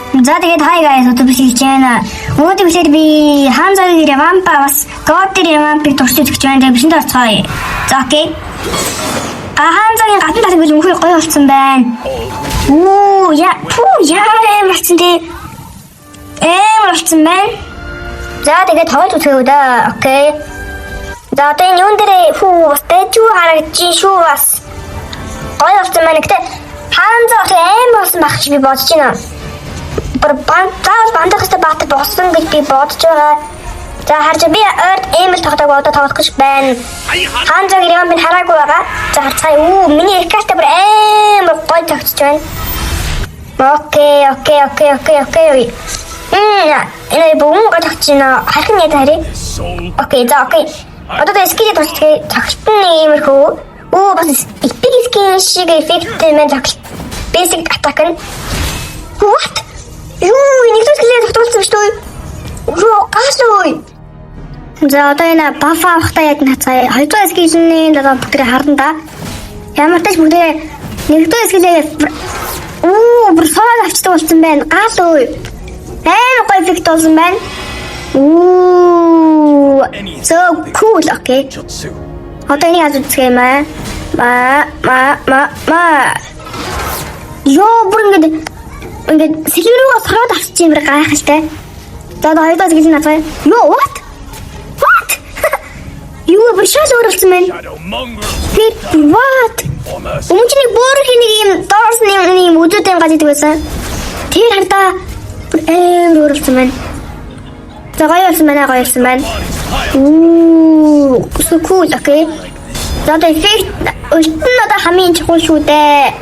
За тэгээд хай guys одоо би хийж байна. Өнөөдөр бичлэр би Ханзагийн Ремампа бас Готер Ремампыг туршиж өгч байна. Тэгээд бишэнд орцгоё. За окей. Ханзагийн гадна талбай бол үнэхээр гоё болсон байна. Оо яа болсон тий. Болсон байна. За тэгээд тоож үзэв да. Окей. За одоо энэ юун дээр статью харагдчих шүү бас. Гоё болсон байна. Гэтэ Ханзаа болсон байх чи би бодож байна. Бандах хэвээр баатар болсон гэж би бодож байгаа. За харж би ойрд эмэл тогтоог одоо тоглох гэж байна. Ханзаг юм би хараагүй байгаа. За харцгаая. Миний эккаста бүр амар гоё тогтож байна. Окей. Энэ бүгэн гоё тогтож байна. Харах нь яа харъя. Окей. Одоо тэ скид тогтчих. Тогтсон иймэрхүү. Бас эпик скин шиг эффект мэн тогт. Basic attack нь. What? Нэг зүйлээ тогтуулсан шүү дээ. Гасгүй. За одоо энэ баф авахтаа яг нацгаа 200 скилний дараа бүгдээ харна да. Ямар ч тач бүгдээ нэгдүгээр скилээ бүр соол авчдаг болсон байна. Гасгүй. Амар гоё эффект болсон байна. So cool, okay. Одоо энэ яаж үзэх юм аа? Бүр ингээд сэлгэрүүгээс хараад авчих юм гайхалтай. За одоо хоёрдоо зэглэн нацгаа. What? Бүр шал өөрөлдсөн байна. What? Өмнөний бүр нэг юм доорсны юм өдөөтэй гаж идэг байсан. Тэр хардаа амар өөрөлдсөн байна. За гоё болсон байна. So cool, okay. За одоо эффект өлтөн одоо хамгийн чухал шүү дээ.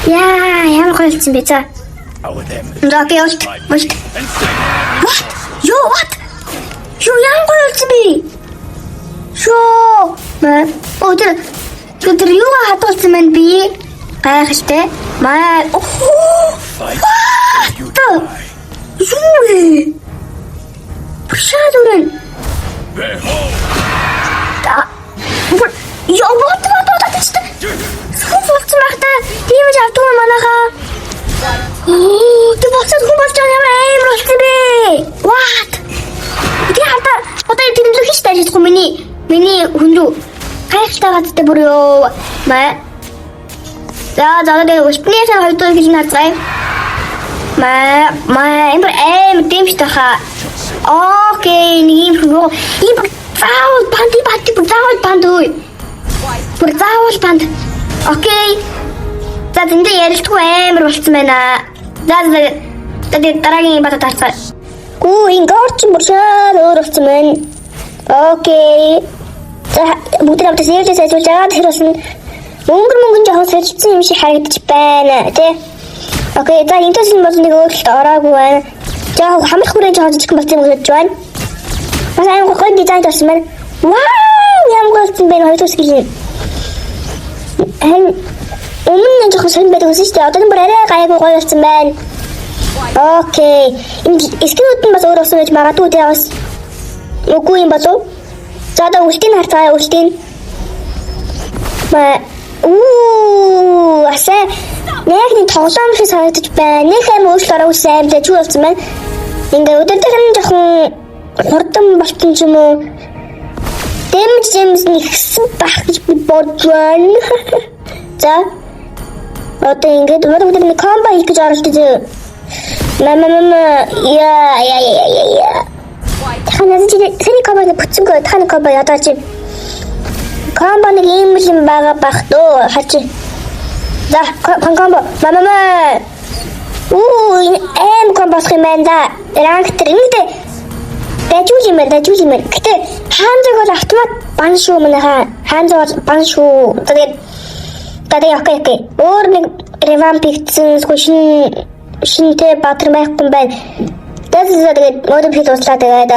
Ямар гоё болсон бэ за. За би өлт. What? What? Ямар гоё болсон бэ? Тэр юу хатуулсан байна би? Гайхалтай. Шалурын. Вот. Фулцсан багтаа тийм ч автгүй манайхаа. Тэ бацад хүмүүс ч ямар амар болсон бэ? What? Тэ хата одоо тэмдэглэх хийж тааждахгүй миний хүн рүү гайхалтай гадтай бүр ёо. За тэгээд өчтнээс 200 гэж нацгай. Эмбэр дэмжтэй хаа. Окей, нэг юм заавал банд үй. Бүр заавал банд. Окей. За тэндээ ярилцгүй амар болцсон байна. За тэгээд дараагийн бата таарцгаа. Энэ горч бүр шал өөр болцсон байна. Окей. За бүгд хамтдаа ярьж ажиллаж байгаа тэр бас мөнгөн жоохон сэрчсэн юм шиг харагдчих байна тий. Окей, за энэ төсөл бол нэг өөрчлөлт ороогүй байна. Жаа хамрах хүрээ жоохон жижиг болсон юм гэж байна. Бас аюу гоё дизайн болсон байна. Ямар гоё юм бэ хоёрос гэлээ. Өмнө нь жоохон сонь байдаг үстэй. Одоо нь бүр арай гайгүй гоё болсон байна. Окей. Энэ скинүүд нь бас өөр болсон гэж магадгүй дээ бас. Үгүй юм болов. За одоо үлтийн харцгаа үлтийн. Асаа яг нэг тоглоом шиг санагдаж байна. Нэг амар өөрчлөлт ороогүй сайн л ч болсон байна. Ингээ өдөртөх нь жоохон хурдан болчихсон юм уу? Дэмжимс нэгсэн байх гэж би бодож байна. За. Одоо ингээд өдөр нэг комбо хийж гэж оролдож. Яа. Танаас чи сэний комбо бүтсэнгөө таны комбо ядаач. Комбо нэг юм байгаа бах дөө хачи. За комбо. Комбо схемэнда ранг тринтэй. Дэжүүлмээр. Гэтэ хаанзаг бол автомат бан шүү манайхаа. Хаанзаг бол бан шүү. Тэгээд окей. Өөр нэг ревамп хийсэн шинтэй баатар байхгүй байна. Тэгээд модиф хийж услаа тэгээд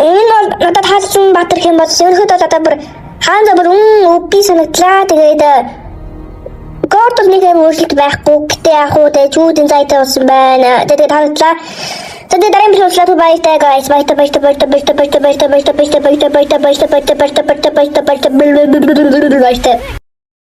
энэ бол надад хаалсан баатар хэм бол ерөнхийдөө одоо бүр хаанзаг бүр OP санагдлаа. Тэгээд горд нэг юм өөрчлөлт байхгүй. Гэтэ яг уу дэжүүдийн зайтай болсон байна. Тэгээд хаадлаа. Тэгээд дараагийн бичлэг услаад баяртай guys. Баяртай.